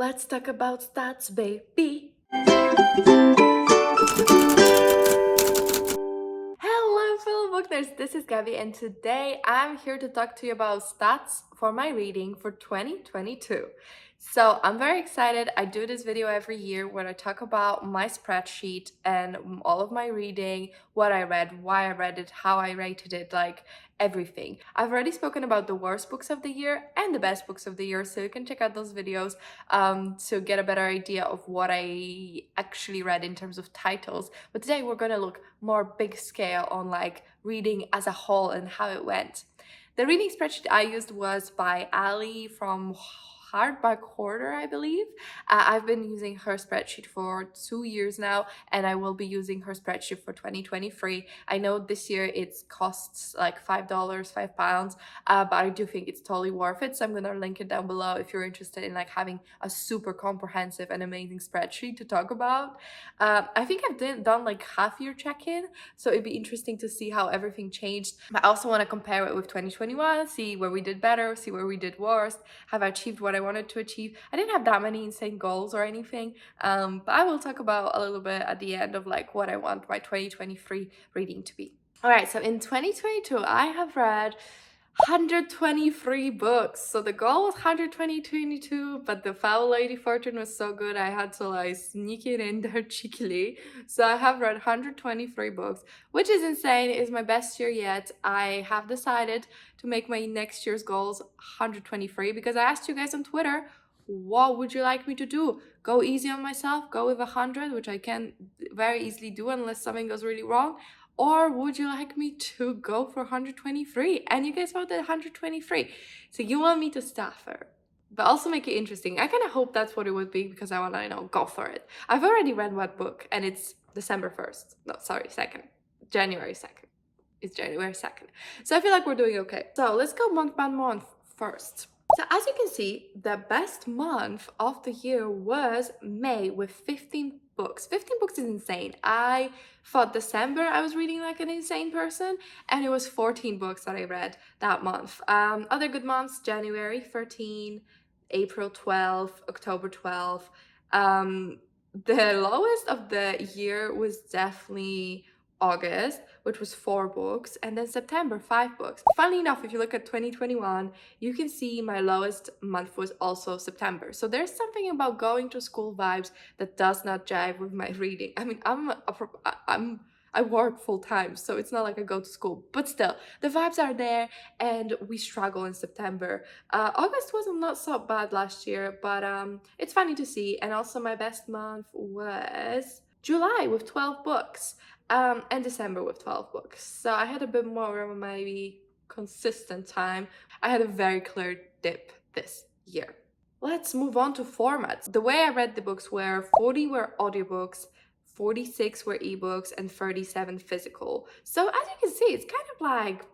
Let's talk about stats, baby. Hello, fellow book nerds. This is Gabby, and today I'm here to talk to you about stats for my reading for 2022. So I'm very excited. I do this video every year where I talk about my spreadsheet and all of my reading, what I read, why I read it, how I rated it, like everything. I've already spoken about the worst books of the year and the best books of the year, so you can check out those videos to get a better idea of what I actually read in terms of titles. But today we're gonna look more big scale on like reading as a whole and how it went. The reading spreadsheet I used was by Ali from Hardback Hoarder, I believe. I've been using her spreadsheet for 2 years now, and I will be using her spreadsheet for 2023. I know this year it costs like $5, £5, but I do think it's totally worth it. So I'm gonna link it down below if you're interested in like having a super comprehensive and amazing spreadsheet to talk about. I think I've done like half-year check-in, so it'd be interesting to see how everything changed. But I also want to compare it with 2021, see where we did better, see where we did worse. Have I achieved what I wanted to achieve? I didn't have that many insane goals or anything, but I will talk about a little bit at the end of like what I want my 2023 reading to be. All right, so in 2022, I have read 123 books. So the goal was 122, but the Foul Lady Fortune was so good I had to like sneak it in there cheekily. So I have read 123 books, which is insane. It's my best year yet. I have decided to make my next year's goals 123 because I asked you guys on Twitter, what would you like me to do? Go easy on myself, go with 100, which I can very easily do unless something goes really wrong. Or would you like me to go for 123? And you guys voted 123. So you want me to staff her, but also make it interesting. I kind of hope that's what it would be because I want to, go for it. I've already read one book and it's December 1st. No, sorry, 2nd. January 2nd. It's January 2nd. So I feel like we're doing okay. So let's go month by month first. So as you can see, the best month of the year was May with 15 books. 15 books is insane. I thought December I was reading like an insane person, and it was 14 books that I read that month. Other good months, January 13, April 12, October 12. The lowest of the year was definitely August, which was 4 books, and then September, 5 books. Funnily enough, if you look at 2021, you can see my lowest month was also September. So there's something about going to school vibes that does not jive with my reading. I mean, I work full time, so it's not like I go to school, but still, the vibes are there, and we struggle in September. August was not so bad last year, but it's funny to see. And also my best month was July with 12 books. And December with 12 books. So I had a bit more of a maybe consistent time. I had a very clear dip this year. Let's move on to formats. The way I read the books were 40 were audiobooks, 46 were ebooks, and 37 physical. So as you can see, it's kind of like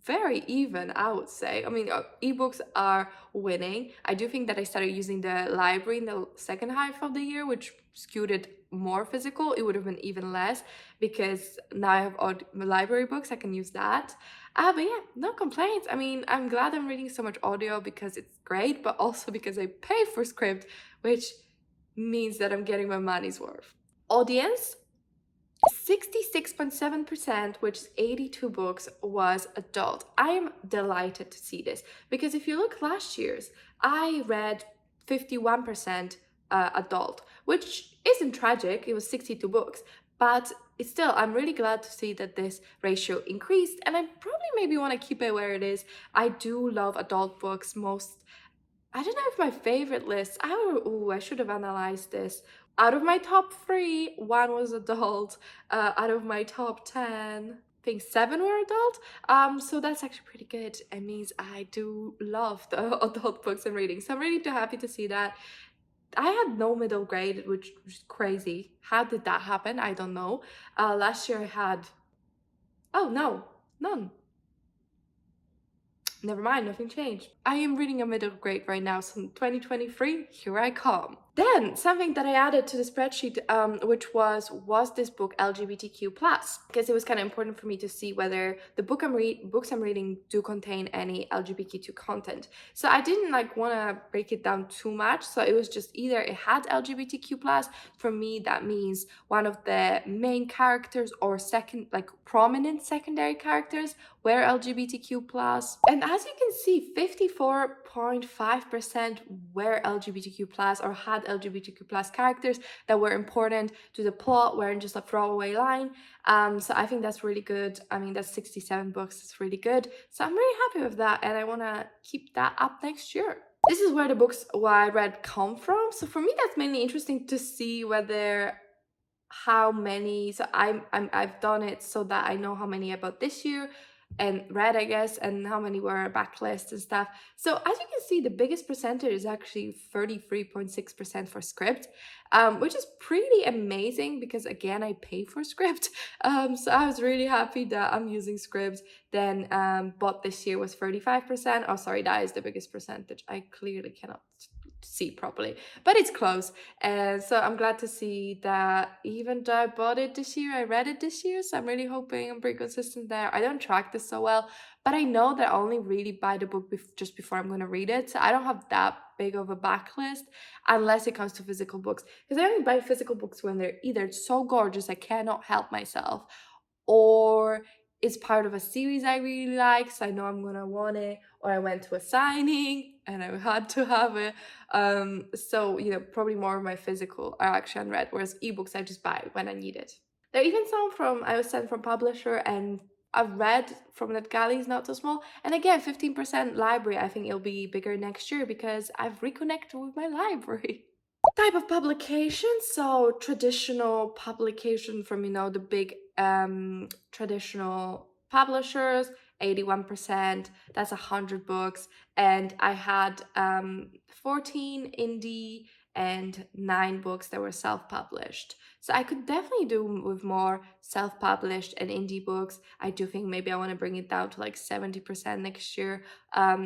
very even, I would say. I mean, ebooks are winning. I do think that I started using the library in the second half of the year, which skewed it more physical. It would have been even less because now I have library books, I can use that. But yeah, no complaints. I mean, I'm glad I'm reading so much audio because it's great, but also because I pay for Scribd, which means that I'm getting my money's worth. Audience, 66.7%, which is 82 books, was adult. I am delighted to see this because if you look last year's, I read 51% adult, which isn't tragic. It was 62 books, but it's still, I'm really glad to see that this ratio increased, and I probably maybe want to keep it where it is. I do love adult books. I don't know if my favorite list, I should have analyzed this. Out of my top 3, 1 was adult. Out of my top 10, I think 7 were adult. So that's actually pretty good. It means I do love the adult books I'm reading. So I'm really happy to see that. I had no middle grade, which was crazy. How did that happen? I don't know. Last year I had, oh no, none. Never mind, nothing changed. I am reading a middle grade right now, so in 2023, here I come. Then something that I added to the spreadsheet, which was this book LGBTQ plus, because it was kind of important for me to see whether the books I'm reading do contain any LGBTQ content. So I didn't like want to break it down too much. So it was just either it had LGBTQ plus. For me, that means one of the main characters or second, like prominent secondary characters were LGBTQ plus. And as you can see, 54.5% were LGBTQ plus or had LGBTQ plus characters that were important to the plot, weren't just a throwaway line. So I think that's really good. I mean, that's 67 books. It's really good. So I'm really happy with that, and I want to keep that up next year. This is where the books I read come from. So for me, that's mainly interesting to see whether how many. So I've done it so that I know how many about this year and read, I guess, and how many were backlist and stuff. So as you can see, the biggest percentage is actually 33.6% for Scribd, which is pretty amazing because again, I pay for Scribd. So I was really happy that I'm using Scribd. Then bought this year was 35%. Oh, sorry, that is the biggest percentage. I clearly cannot see properly, but it's close. And so I'm glad to see that even though I bought it this year, I read it this year. So I'm really hoping I'm pretty consistent there. I don't track this so well, but I know that I only really buy the book just before I'm going to read it. So I don't have that big of a backlist unless it comes to physical books. Because I only buy physical books when they're either so gorgeous I cannot help myself, or it's part of a series I really like, so I know I'm gonna want it, or I went to a signing and I had to have it. So probably more of my physical are actually unread, whereas ebooks I just buy when I need it. There are even some I was sent from publisher, and I've read from NetGalley is not so small. And again, 15% library. I think it'll be bigger next year because I've reconnected with my library. Type of publication, so traditional publication from the big traditional publishers, 81%, that's 100 books. And I had 14 indie and 9 books that were self-published. So I could definitely do with more self-published and indie books. I do think maybe I want to bring it down to like 70% next year,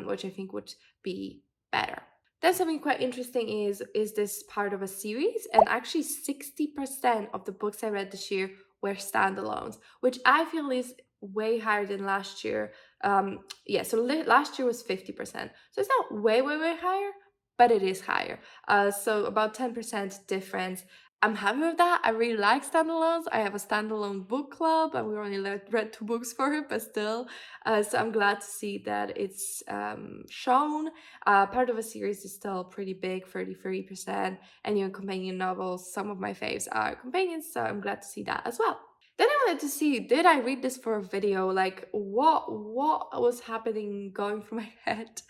which I think would be better. Then something quite interesting is this part of a series, and actually 60% of the books I read this year were standalones, which I feel is way higher than last year. So last year was 50%. So it's not way higher, but it is higher. So about 10% difference. I'm happy with that. I really like standalones. I have a standalone book club, and we only read 2 books for it, but still. So I'm glad to see that it's shown. Part of a series is still pretty big, 33%, and companion novels. Some of my faves are companions, so I'm glad to see that as well. Then I wanted to see, did I read this for a video? Like, what was happening going through my head?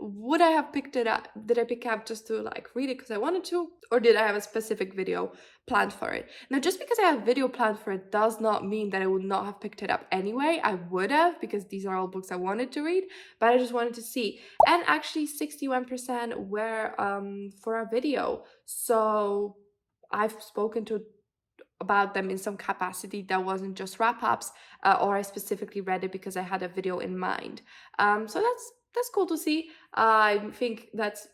Would I have picked it up? Did I pick up just to like read it because I wanted to? Or did I have a specific video planned for it? Now, just because I have a video planned for it does not mean that I would not have picked it up anyway. I would have, because these are all books I wanted to read, but I just wanted to see. And actually 61% were for a video. So I've spoken to about them in some capacity that wasn't just wrap-ups, or I specifically read it because I had a video in mind. So that's cool to see. I think that's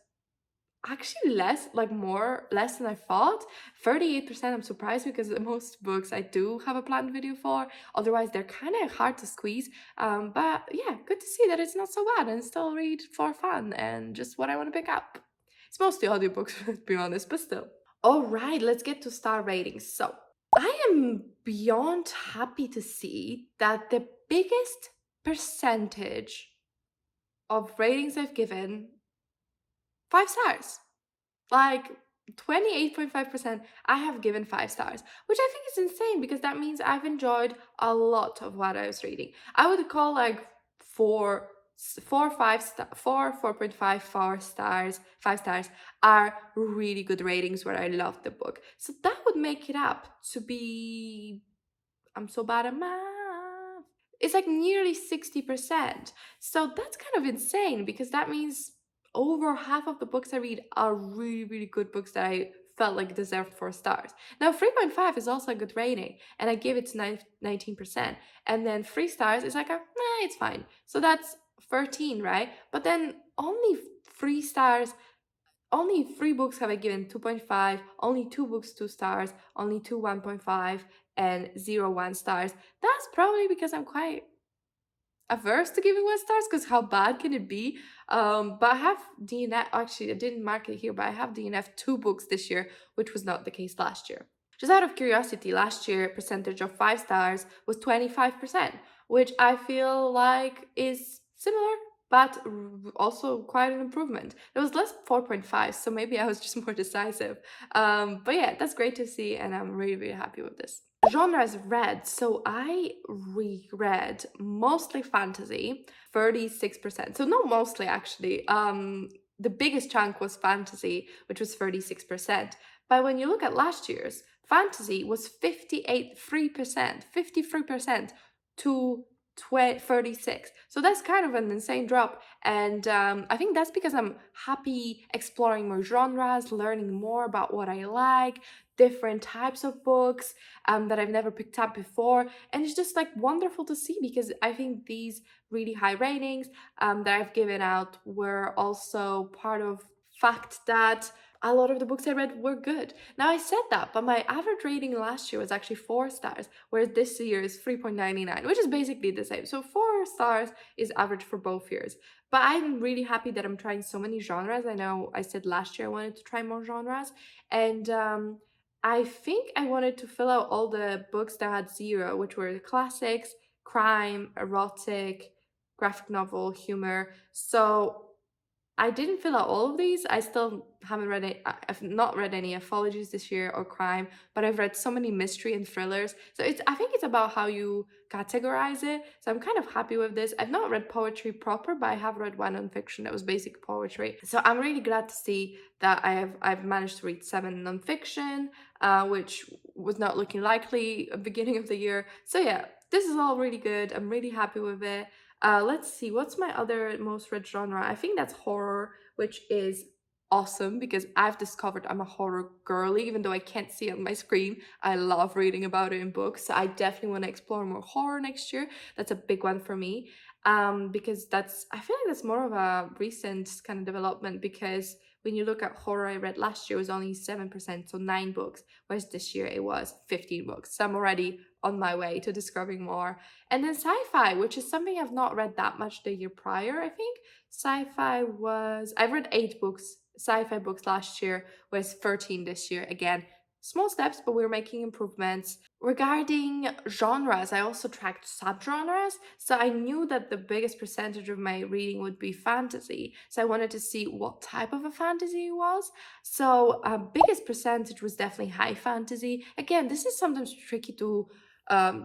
actually less than I thought. 38%, I'm surprised, because most books I do have a planned video for. Otherwise they're kind of hard to squeeze. But yeah, good to see that it's not so bad and still read for fun and just what I want to pick up. It's mostly audiobooks, to be honest, but still. All right, let's get to star ratings. So I am beyond happy to see that the biggest percentage of ratings I've given 5 stars. Like 28.5% I have given 5 stars, which I think is insane because that means I've enjoyed a lot of what I was reading. I would call like 4.5 stars, 5 stars are really good ratings where I love the book. So that would make it up to be, I'm so bad at math. It's like nearly 60%. So that's kind of insane because that means over half of the books I read are really good books that I felt like deserved 4 stars. Now 3.5 is also a good rating, and I gave it to 19%. And then 3 stars is like it's fine. So that's 13, right? But then only 3 stars only 3 books have I given 2.5, only 2 books 2 stars, only 2 1.5, and 0 1 stars. That's probably because I'm quite averse to giving 1 stars, because how bad can it be? But I have DNF, actually I didn't mark it here, but I have DNF 2 books this year, which was not the case last year. Just out of curiosity, last year percentage of 5 stars was 25%, which I feel like is similar, but also quite an improvement. It was less 4.5, so maybe I was just more decisive. But yeah, that's great to see, and I'm really, really happy with this. Genres read. So I reread mostly fantasy, 36%. So not mostly actually. The biggest chunk was fantasy, which was 36%. But when you look at last year's, fantasy was 53% to 36. So that's kind of an insane drop. And I think that's because I'm happy exploring more genres, learning more about what I like, different types of books that I've never picked up before. And it's just like wonderful to see, because I think these really high ratings that I've given out were also part of fact that a lot of the books I read were good. Now I said that, but my average rating last year was actually 4 stars, whereas this year is 3.99, which is basically the same. So 4 stars is average for both years. But I'm really happy that I'm trying so many genres. I know I said last year I wanted to try more genres, and I think I wanted to fill out all the books that had 0, which were classics, crime, erotic, graphic novel, humor. So I didn't fill out all of these. I still haven't read it. I've not read any anthologies this year or crime, but I've read so many mystery and thrillers. So I think it's about how you categorize it. So I'm kind of happy with this. I've not read poetry proper, but I have read one nonfiction that was basic poetry. So I'm really glad to see that I've managed to read 7 nonfiction, which was not looking likely at the beginning of the year. So yeah, this is all really good. I'm really happy with it. Let's see, what's my other most read genre? I think that's horror, which is awesome because I've discovered I'm a horror girly, even though I can't see it on my screen. I love reading about it in books. So I definitely want to explore more horror next year. That's a big one for me. Because I feel like that's more of a recent kind of development, because when you look at horror I read last year, it was only 7%, so 9 books, whereas this year it was 15 books. So I'm already on my way to discovering more. And then sci-fi, which is something I've not read that much the year prior, I think. I've read 8 books, sci-fi books last year, whereas 13 this year. Again, small steps, but we're making improvements. Regarding genres, I also tracked subgenres. So I knew that the biggest percentage of my reading would be fantasy. So I wanted to see what type of a fantasy it was. So biggest percentage was definitely high fantasy. Again, this is sometimes tricky to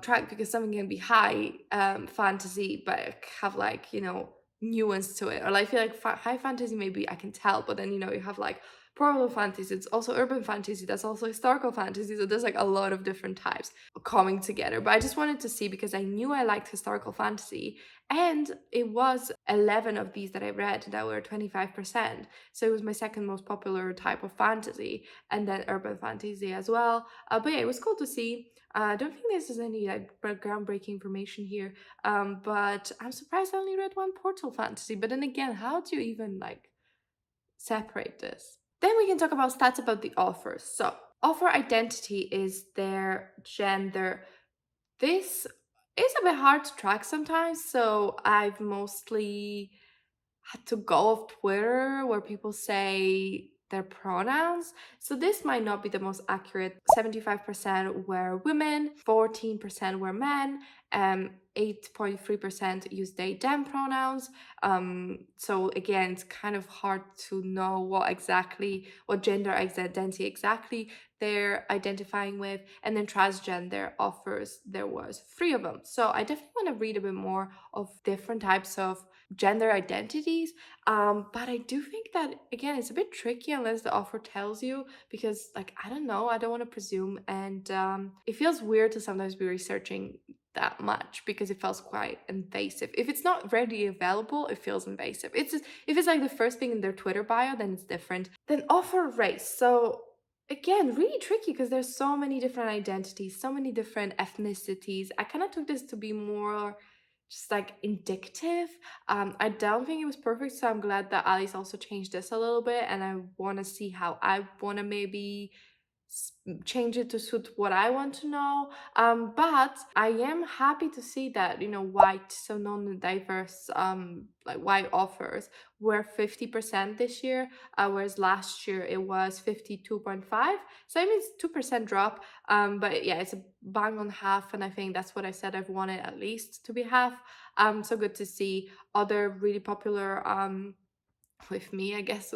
track, because something can be high fantasy but have like, nuance to it. Or like, I feel like high fantasy maybe I can tell, but then you have like rural fantasy, it's also urban fantasy, that's also historical fantasy. So there's like a lot of different types coming together. But I just wanted to see, because I knew I liked historical fantasy, and it was 11 of these that I read that were 25%. So it was my second most popular type of fantasy, and then urban fantasy as well. But yeah, it was cool to see. I don't think this is any like groundbreaking information here, but I'm surprised I only read one portal fantasy. But then again, how do you even like separate this? Then we can talk about stats about the authors. So author identity is their gender. This is a bit hard to track sometimes, so I've mostly had to go off Twitter where people say their pronouns. So this might not be the most accurate. 75% were women, 14% were men, 8.3% use they them pronouns. So again, it's kind of hard to know what gender identity exactly they're identifying with. And then transgender offers, there was 3 of them. So I definitely want to read a bit more of different types of gender identities, but I do think that again it's a bit tricky unless the offer tells you, because like I don't know, I don't want to presume, and it feels weird to sometimes be researching that much because it feels quite invasive. If it's not readily available, it feels invasive. If it's like the first thing in their Twitter bio, then it's different. Then offer race. So again, really tricky because there's so many different identities, so many different ethnicities. I kind of took this to be more just like indicative. I don't think it was perfect, so I'm glad that Alice also changed this a little bit, and I want to see how I want to maybe change it to suit what I want to know. But I am happy to see that, you know, white, so non-diverse, like white authors were 50% this year, whereas last year it was 52.5. So it means 2% drop. But yeah, it's a bang on half, and I think that's what I said I've wanted at least to be half. So good to see. Other really popular with me, I guess,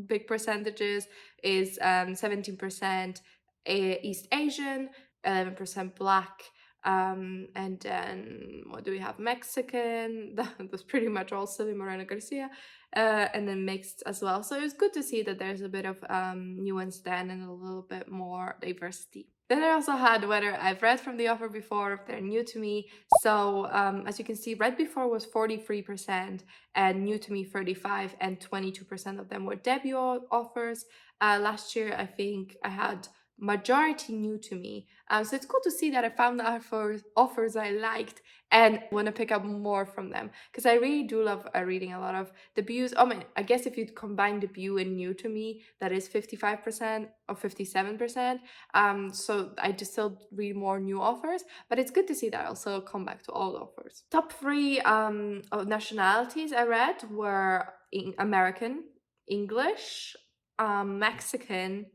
big percentages is 17% East Asian, 11% Black, and then what do we have? Mexican. That's pretty much all Silvia Moreno Garcia, and then mixed as well. So it's good to see that there's a bit of nuance then and a little bit more diversity. Then I also had whether I've read from the author before, if they're new to me. So as you can see, read before was 43%, and new to me 35%, and 22% of them were debut authors. Last year, I think I had majority new to me. So it's cool to see that I found offers I liked and want to pick up more from them, because I really do love reading a lot of debuts. Oh man, I guess if you combine debut and new to me, that is 55% or 57%. So I just still read more new authors, but it's good to see that I also come back to all authors. Top 3 of nationalities I read were American, English, Mexican,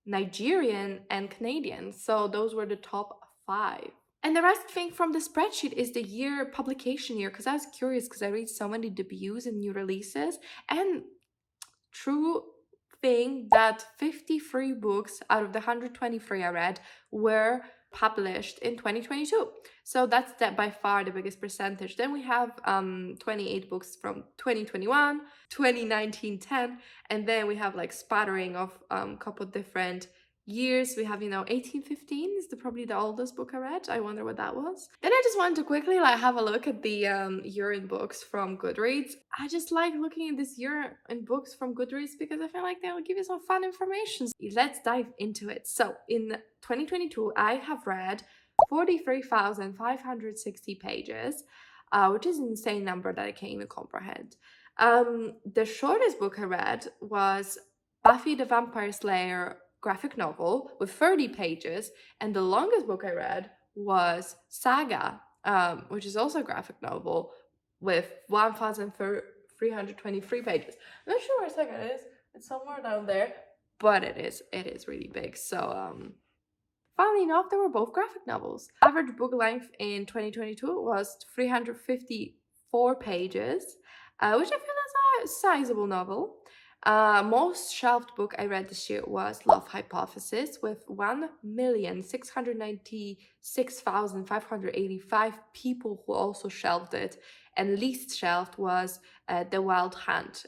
Nigerian, and Canadian. So those were the top 5. And the rest thing from the spreadsheet is the year, publication year, because I was curious because I read so many debuts and new releases, and true thing that 53 books out of the 123 I read were published in 2022. So that's by far the biggest percentage. Then we have 28 books from 2021, 2019, 10, and then we have like spattering of a couple different years. We have, 1815 is probably the oldest book I read. I wonder what that was. Then I just wanted to quickly like have a look at the year in books from Goodreads. I just like looking at this year in books from Goodreads because I feel like they'll give you some fun information. Let's dive into it. So in 2022, I have read 43,560 pages, which is an insane number that I can't even comprehend. The shortest book I read was Buffy the Vampire Slayer graphic novel with 30 pages, and the longest book I read was Saga, which is also a graphic novel with 1,323 pages. I'm not sure where Saga is. It's somewhere down there, but it is really big. So funnily enough, they were both graphic novels. Average book length in 2022 was 354 pages, which I feel is a sizable novel. Most shelved book I read this year was Love Hypothesis with 1,696,585 people who also shelved it, and least shelved was The Wild Hunt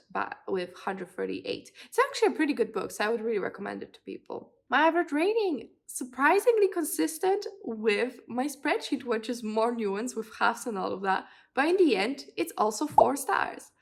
with 138. It's actually a pretty good book, so I would really recommend it to people. My average rating, surprisingly consistent with my spreadsheet, which is more nuanced with halves and all of that, but in the end, it's also 4 stars.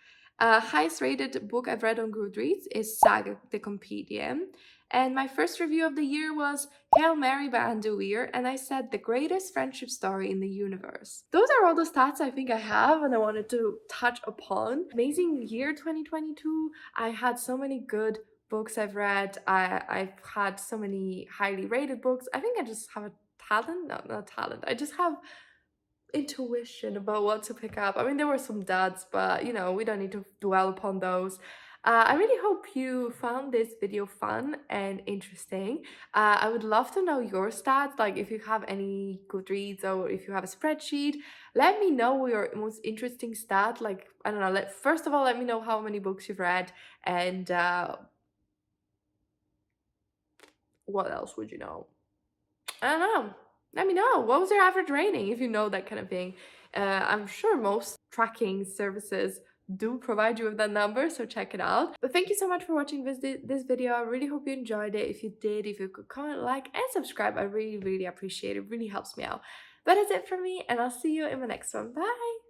Highest rated book I've read on Goodreads is Saga the Compendium. And my first review of the year was Hail Mary by Andy Weir, and I said the greatest friendship story in the universe. Those are all the stats I think I have and I wanted to touch upon. Amazing year 2022. I had so many good books I've read. I've had so many highly rated books. I think I just have a talent. No, not talent. I just have intuition about what to pick up. I mean, there were some duds, but we don't need to dwell upon those. I really hope you found this video fun and interesting. I would love to know your stats, like if you have any Goodreads or if you have a spreadsheet. Let me know your most interesting stat. Like, I don't know, first of all, let me know how many books you've read, and what else would you know? I don't know. Let me know. What was your average rating if you know that kind of thing? I'm sure most tracking services do provide you with that number, so check it out. But thank you so much for watching this video. I really hope you enjoyed it. If you did, if you could comment, like, and subscribe, I really, really appreciate it. It really helps me out. But that's it for me, and I'll see you in the next one. Bye!